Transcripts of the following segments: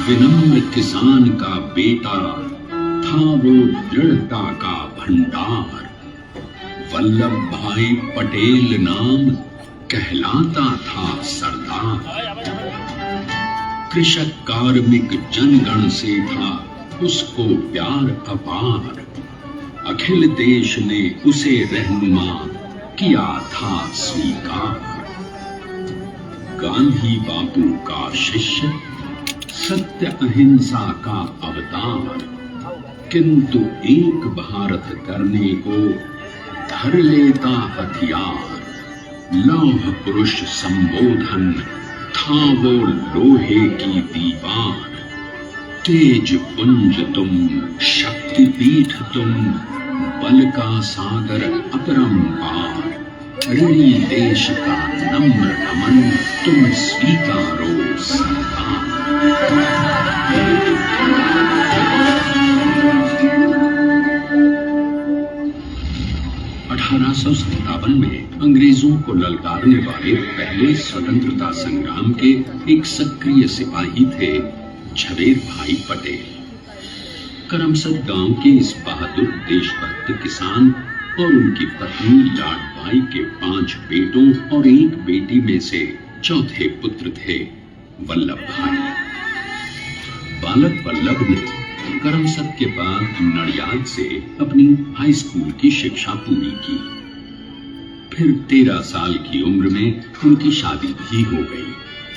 विनम्र किसान का बेटा था वो दृढ़ता का भंडार। वल्लभ भाई पटेल नाम कहलाता था सरदार। कृषक कार्मिक जनगण से था उसको प्यार अपार। अखिल देश ने उसे रहनुमा किया था स्वीकार। गांधी बापू का शिष्य, सत्य अहिंसा का अवतार, किंतु एक भारत करने को धर लेता हथियार। लौह पुरुष संबोधन था वो लोहे की दीवार। तेज पुंज तुम, शक्ति पीठ तुम, बल का सागर अपरंपार। ऋणी देश का नम्र नमन तुम स्वीकारो सरदार। 1857 में अंग्रेजों को ललकारने वाले पहले स्वतंत्रता संग्राम के एक सक्रिय सिपाही थे झवेर भाई पटेल। करमसद गांव के इस बहादुर देशभक्त किसान और उनकी पत्नी लाडबाई के 5 बेटों और 1 बेटी में से चौथे पुत्र थे वल्लभ भाई। बालक वल्लभ ने करमसद के बाद नडियाद से अपनी हाई स्कूल की शिक्षा पूरी की। फिर 13 साल की उम्र में उनकी शादी भी हो गई,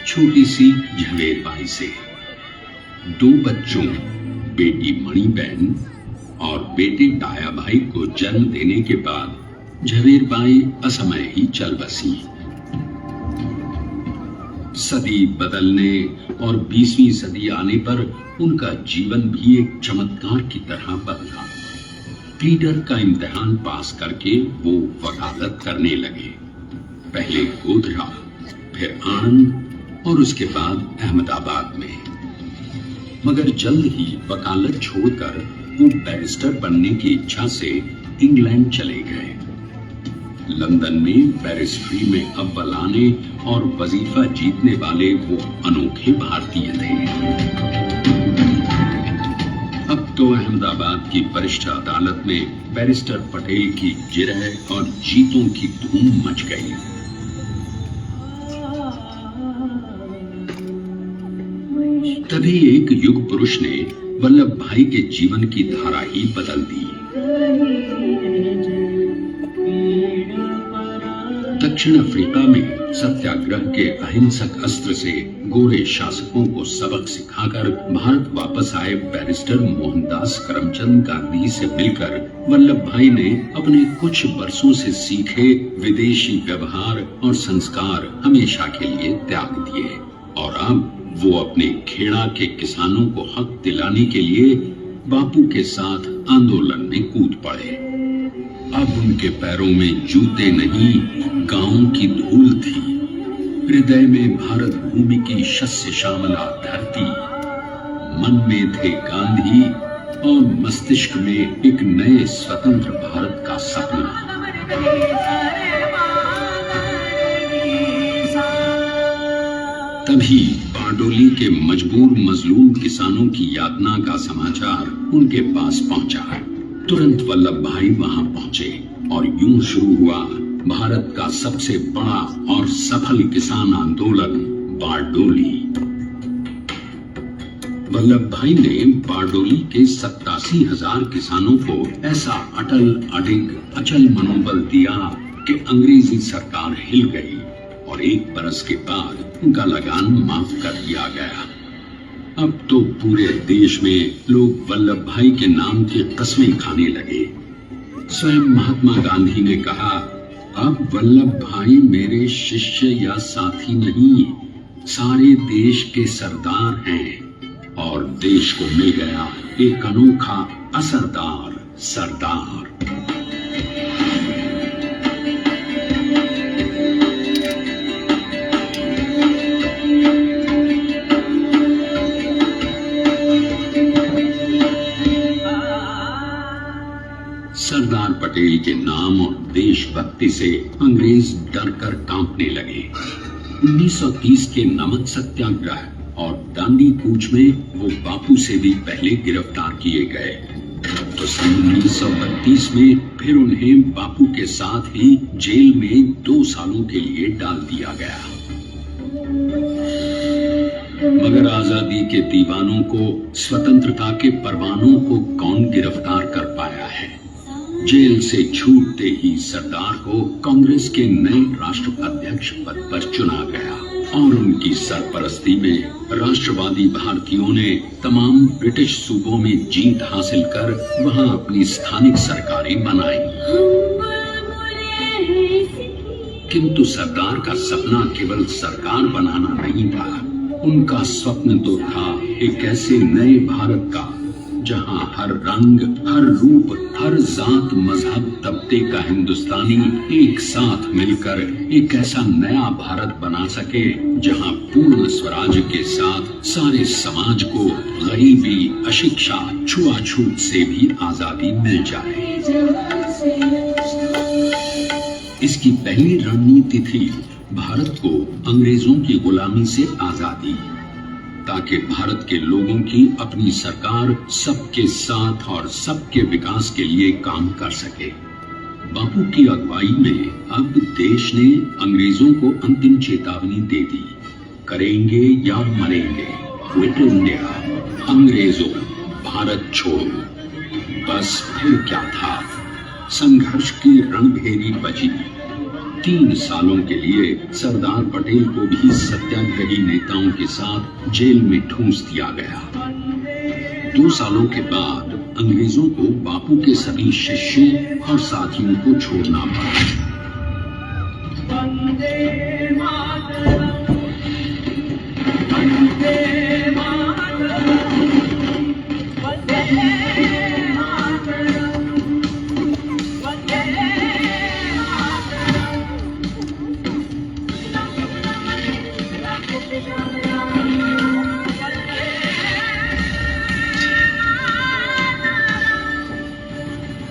छोटी सी झवेर बाई से। 2 बच्चों, बेटी मणिबेन और बेटे डाया भाई को जन्म देने के बाद झवेर बाई असमय ही चल बसी। सदी बदलने और 20वीं सदी आने पर उनका जीवन भी एक चमत्कार की तरह बदला। प्लीडर का इम्तिहान पास करके वो वकालत करने लगे। पहले गोधरा, फिर आणंद और उसके बाद अहमदाबाद में। मगर जल्द ही वकालत छोड़कर वो बैरिस्टर बनने की इच्छा से इंग्लैंड चले गए। लंदन में बैरिस्ट्री में अव्वल आने और वजीफा जीतने वाले वो अनोखे भारतीय थे। अब तो अहमदाबाद की वरिष्ठ अदालत में बैरिस्टर पटेल की जिरह और जीतों की धूम मच गई। तभी एक युग पुरुष ने वल्लभ भाई के जीवन की धारा ही बदल दी। दक्षिण दक्षिण अफ्रीका में सत्याग्रह के अहिंसक अस्त्र से गोरे शासकों को सबक सिखाकर भारत वापस आए बैरिस्टर मोहनदास करमचंद गांधी से मिलकर वल्लभ भाई ने अपने कुछ वर्षों से सीखे विदेशी व्यवहार और संस्कार हमेशा के लिए त्याग दिए और अब वो अपने खेड़ा के किसानों को हक दिलाने के लिए बापू के साथ आंदोलन में कूद पड़े। अब उनके पैरों में जूते नहीं, गांवों की धूल थी। हृदय में भारत भूमि की शस्य श्यामला धरती, मन में थे गांधी और मस्तिष्क में एक नए स्वतंत्र भारत का सपना। तभी बारडोली के मजबूर मजलूम किसानों की यातना का समाचार उनके पास पहुंचा। तुरंत वल्लभ भाई वहां पहुंचे और यूं शुरू हुआ भारत का सबसे बड़ा और सफल किसान आंदोलन बारडोली। वल्लभ भाई ने बारडोली के 87,000 किसानों को ऐसा अटल अडिग अचल मनोबल दिया कि अंग्रेजी सरकार हिल गई और 1 बरस के बाद उनका लगान माफ कर दिया गया। अब तो पूरे देश में लोग वल्लभ भाई के नाम की कस्में खाने लगे। स्वयं महात्मा गांधी ने कहा, अब वल्लभ भाई मेरे शिष्य या साथी नहीं, सारे देश के सरदार हैं और देश को मिल गया एक अनोखा असरदार सरदार। सरदार पटेल के नाम और देशभक्ति से अंग्रेज डरकर कांपने लगे। 1930 के नमक सत्याग्रह और दांडी कूच में वो बापू से भी पहले गिरफ्तार किए गए। तो सन 1932 में फिर उन्हें बापू के साथ ही जेल में 2 सालों के लिए डाल दिया गया। मगर आजादी के दीवानों को, स्वतंत्रता के परवानों को कौन गिरफ्तार कर पाया है। जेल से छूटते ही सरदार को कांग्रेस के नए राष्ट्राध्यक्ष पद पर चुना गया और उनकी सरपरस्ती में राष्ट्रवादी भारतीयों ने तमाम ब्रिटिश सूबों में जीत हासिल कर वहां अपनी स्थानिक सरकारें बनाई। किंतु सरदार का सपना केवल सरकार बनाना नहीं था। उनका स्वप्न तो था एक ऐसे नए भारत का जहां हर रंग, हर रूप, हर जात, मजहब, तबके का हिंदुस्तानी एक साथ मिलकर एक ऐसा नया भारत बना सके जहां पूर्ण स्वराज के साथ सारे समाज को गरीबी, अशिक्षा, छुआछूत से भी आजादी मिल जाए। इसकी पहली रणनीति थी भारत को अंग्रेजों की गुलामी से आजादी, ताकि भारत के लोगों की अपनी सरकार सबके साथ और सबके विकास के लिए काम कर सके। बापू की अगुवाई में अब देश ने अंग्रेजों को अंतिम चेतावनी दे दी, करेंगे या मरेंगे, क्विट इंडिया, अंग्रेजों भारत छोड़ो। बस फिर क्या था, संघर्ष की रणभेरी बजी। 3 सालों के लिए सरदार पटेल को भी सत्याग्रही नेताओं के साथ जेल में ठूंस दिया गया। 2 सालों के बाद अंग्रेजों को बापू के सभी शिष्यों और साथियों को छोड़ना पड़ा।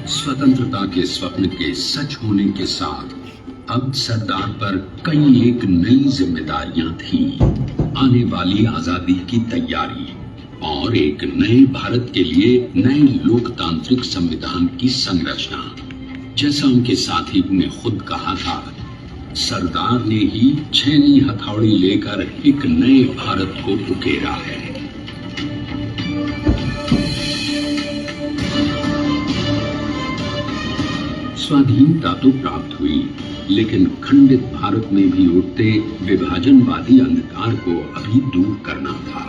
स्वतंत्रता के स्वप्न के सच होने के साथ अब सरदार पर कई एक नई जिम्मेदारियां थी। आने वाली आजादी की तैयारी और एक नए भारत के लिए नए लोकतांत्रिक संविधान की संरचना। जैसा उनके साथी ने खुद कहा था, सरदार ने ही छेनी हथौड़ी लेकर एक नए भारत को उकेरा है। स्वाधीनता तो प्राप्त हुई, लेकिन खंडित भारत में भी उठते विभाजनवादी अंधकार को अभी दूर करना था।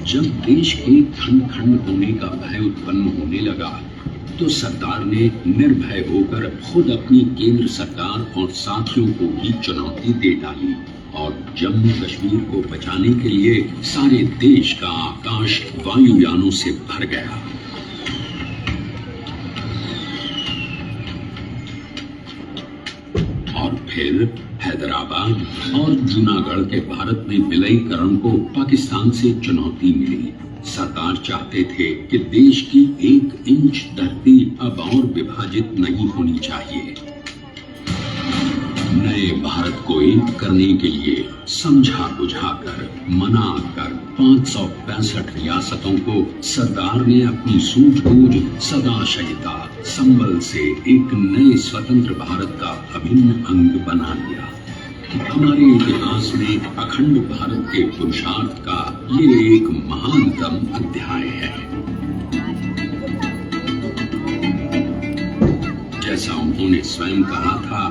जब देश के खंड खंड होने का भय उत्पन्न होने लगा तो सरदार ने निर्भय होकर खुद अपनी केंद्र सरकार और साथियों को भी चुनौती दे डाली और जम्मू कश्मीर को बचाने के लिए सारे देश का आकाश वायुयानों से भर गया। और फिर हैदराबाद और जूनागढ़ के भारत में विलयीकरण को पाकिस्तान से चुनौती मिली। सरदार चाहते थे कि देश की 1 इंच धरती अब और विभाजित नहीं होनी चाहिए। नए भारत को एक करने के लिए समझा बुझाकर मनाकर 565 रियासतों को सरदार ने अपनी सूझबूझ सदाशयता संबल से एक नए स्वतंत्र भारत का अभिन्न अंग बना लिया। हमारे इतिहास में अखंड भारत के पुरुषार्थ का ये एक महानतम अध्याय है। जैसा उन्होंने स्वयं कहा था,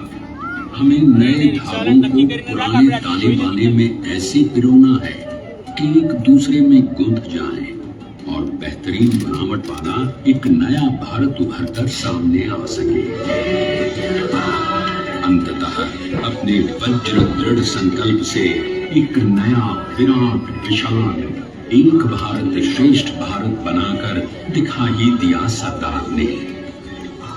हमें नए धागों को पुराने ताने बाने में ऐसे पिरोना है कि एक दूसरे में गुंथ जाएं और बेहतरीन बनावट वाला एक नया भारत उभरकर सामने आ सके। अंततः अपने वज्र दृढ़ संकल्प से एक नया विराट विशाल एक भारत श्रेष्ठ भारत बनाकर दिखा ही दिया सरदार ने।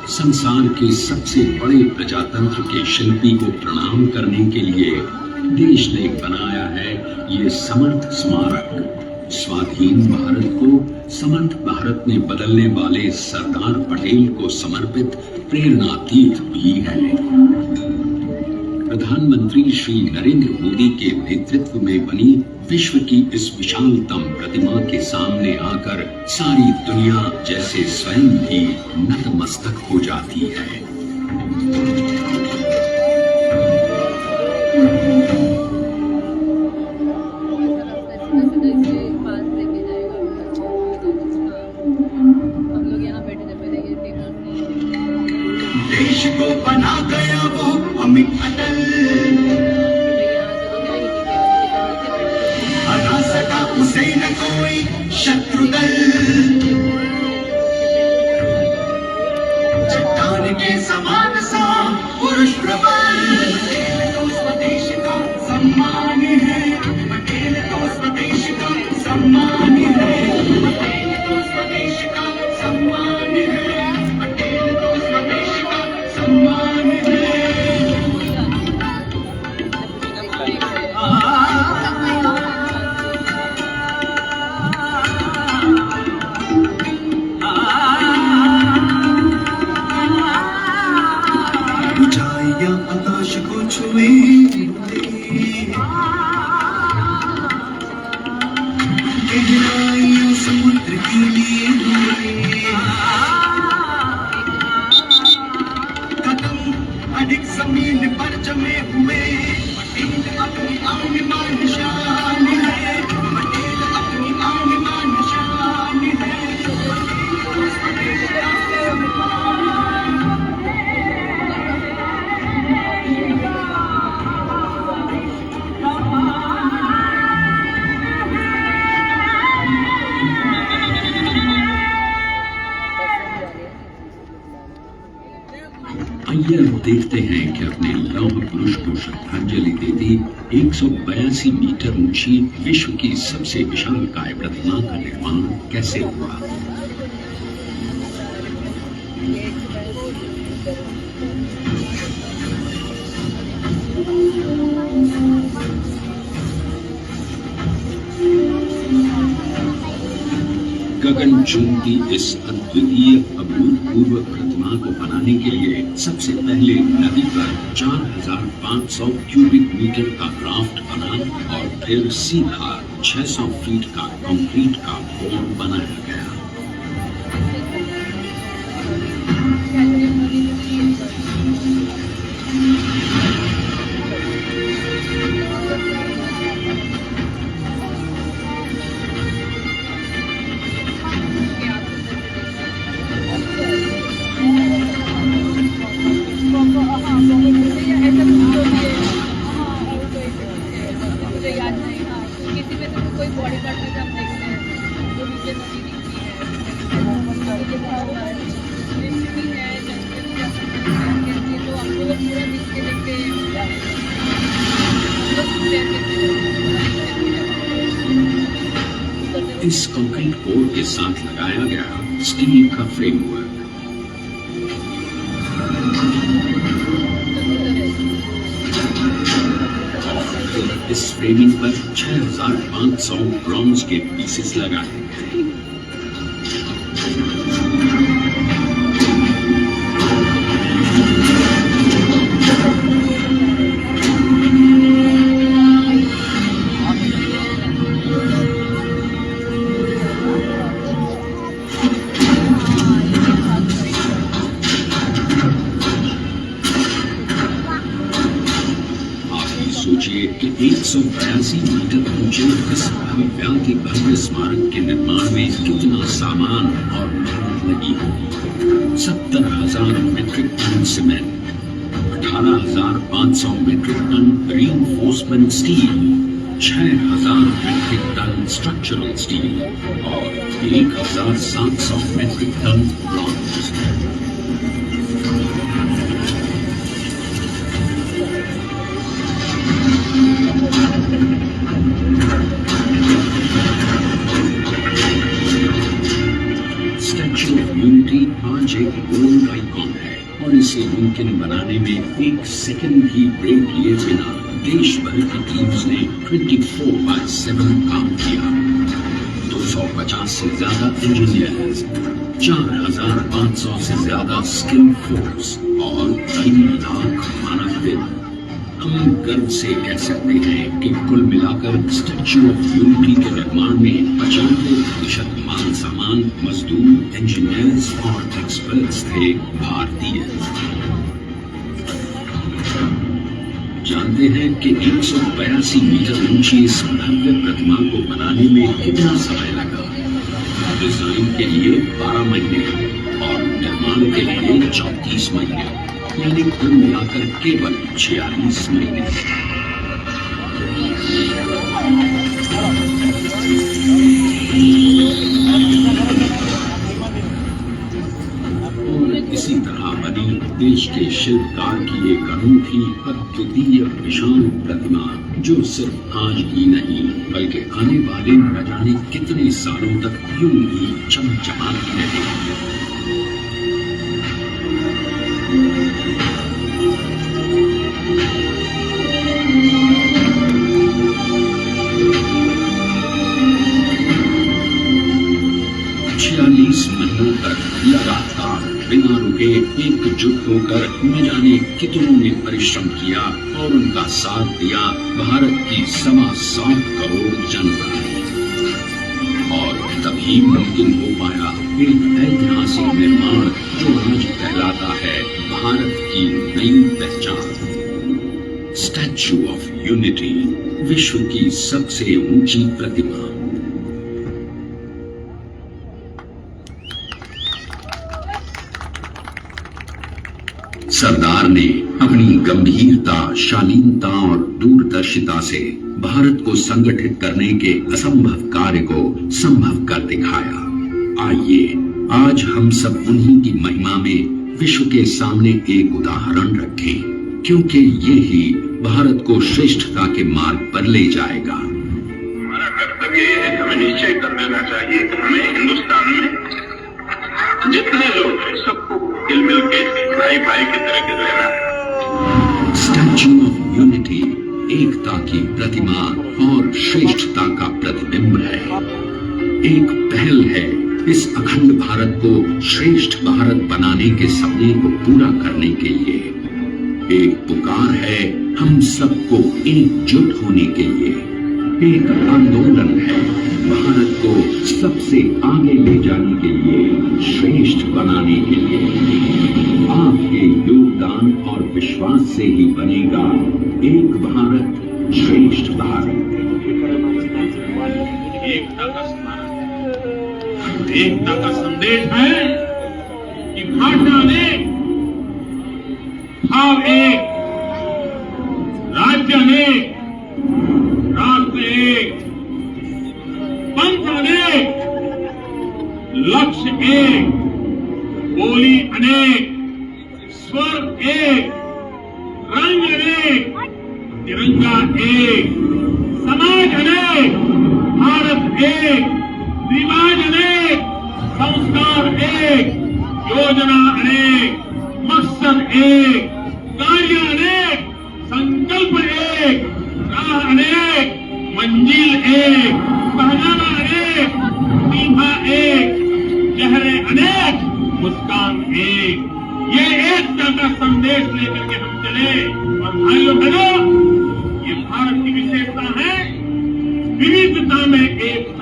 संसार के सबसे बड़े प्रजातंत्र के शिल्पी को प्रणाम करने के लिए देश ने बनाया है ये समर्थ स्मारक। स्वाधीन भारत को समर्थ भारत में बदलने वाले सरदार पटेल को समर्पित प्रेरणातीत भी है। प्रधानमंत्री श्री नरेंद्र मोदी के नेतृत्व में बनी विश्व की इस विशालतम प्रतिमा के सामने आकर सारी दुनिया जैसे स्वयं भी नतमस्तक हो जाती है। देश को बना गया वो अमित अटल, हरा सका उसे न कोई शत्रु दल। चट्टान के समान सा पुरुष प्रबल, पटेल तो स्वदेश का सम्मान है, पटेल तो स्वदेश का सम्मान है, पटेल तो स्वदेश का सम्मान है, पटेल तो स्वदेश का सम्मान है। ऊंचाइयां आकाश को छुए, गहराइयां समुद्र के लिए कदम अधिक जमीन पर जमे हुए, पटेल अपनी आन मान शान है, पटेल अपनी आन मान शान है, पटेल तो स्वदेश का सम्मान। आइए अब देखते हैं कि अपने लौह पुरुष को श्रद्धांजलि देती 182 मीटर ऊंची विश्व की सबसे विशालकाय प्रतिमा का निर्माण कैसे हुआ। गगन चुंबती इस अद्वितीय अभूतपूर्व प्रतिमा को बनाने के लिए सबसे पहले नदी पर 4500 क्यूबिक मीटर का राफ्ट बना और फिर सीधा 600 फीट का कंक्रीट का पोल बनाया गया। इस कंक्रीट कोर के साथ लगाया गया स्टील का फ्रेमवर्क। इस फ्रेमिंग पर 6500 ब्रॉन्ज के पीसेस लगाए गए। सोचिए कि 182 मीटर ऊंचे इस भव्य भव्य स्मारक के निर्माण में कितना सामान और मेहनत लगी होगी। 70,000 metric ton cement, 18,500 metric ton reinforcement steel, 6,000 metric ton structural steel और 1,700 metric ton bronze. Statue of unity आज एक वर्ल्ड आइकॉन है और इसे मुमकिन बनाने में एक सेकंड भी ब्रेक लिए बिना देश भर की टीम्स ने 24/7 काम किया। 250 से ज्यादा इंजीनियर्स, 4,500 से ज्यादा स्किल फोर्स और 3 लाख मानव दिन। हम गर्व से कह सकते हैं कि कुल मिलाकर स्टैच्यू ऑफ यूनिटी के निर्माण में 95% माल सामान, मजदूर, इंजीनियर्स और एक्सपर्ट्स थे भारतीय। जानते हैं कि 182 मीटर ऊंची इस भव्य प्रतिमा को बनाने में कितना समय लगा? डिजाइन के लिए 12 महीने और निर्माण के लिए 34 महीने, यानी कुल मिलाकर केवल 46 महीने। और इसी तरह बनी देश के शिल्पकार की एक अनूठी अद्वितीय विशाल प्रतिमा, जो सिर्फ आज ही नहीं बल्कि आने वाले न जाने कितने सालों तक यूं ही चमचमाती रहेगी। महीनों तक लगातार बिना रुके एकजुट होकर न जाने कितनों ने परिश्रम किया और उनका साथ दिया भारत की 7.25 करोड़ जनता ने। और तभी मुमकिन हो पाया एक ऐतिहासिक निर्माण जो आज कहलाता है भारत की नई पहचान। स्टैच्यू ऑफ यूनिटी, विश्व की सबसे ऊंची प्रतिमा। सरदार ने अपनी गंभीरता, शालीनता और दूरदर्शिता से भारत को संगठित करने के असंभव कार्य को संभव कर दिखाया। आइए आज हम सब उन्हीं की महिमा में विश्व के सामने एक उदाहरण रखें, क्योंकि ये ही भारत को श्रेष्ठता के मार्ग पर ले जाएगा। हमारा कर्तव्य ये है, हमें निश्चय कर लेना चाहिए कि हमें हिंदुस्तान में जितने लोग हैं सबको मिल मिल के भाई भाई की तरह के रहना है। स्टैच्यू ऑफ यूनिटी एकता की प्रतिमा और श्रेष्ठता का प्रतिबिंब है। एक पहल है इस अखंड भारत को श्रेष्ठ भारत बनाने के सपने को पूरा करने के लिए। एक पुकार है हम सबको एकजुट होने के लिए। एक आंदोलन है भारत को सबसे आगे ले जाने के लिए, श्रेष्ठ बनाने के लिए। आपके योगदान और विश्वास से ही बनेगा एक भारत, श्रेष्ठ भारत। एकता का स्मारक, एकता का संदेश है कि भाषा अनेक, भाव एक, राज्य अनेक, राष्ट्र एक, पंथ अनेक, लक्ष्य एक, बोली अनेक, स्वर एक, रंग अनेक, तिरंगा एक, समाज अनेक, भारत एक, रिवाज अनेक, संस्कार एक, योजना अनेक, मकसद एक, कार्य अनेक, संकल्प एक, राह अनेक, मंजिल एक, पहनावा अनेक, सीमा एक, चेहरे अनेक, मुस्कान एक। ये एकता का संदेश लेकर के हम चले। और भाइयों बहनों, ये भारत की विशेषता है, विविधता में एक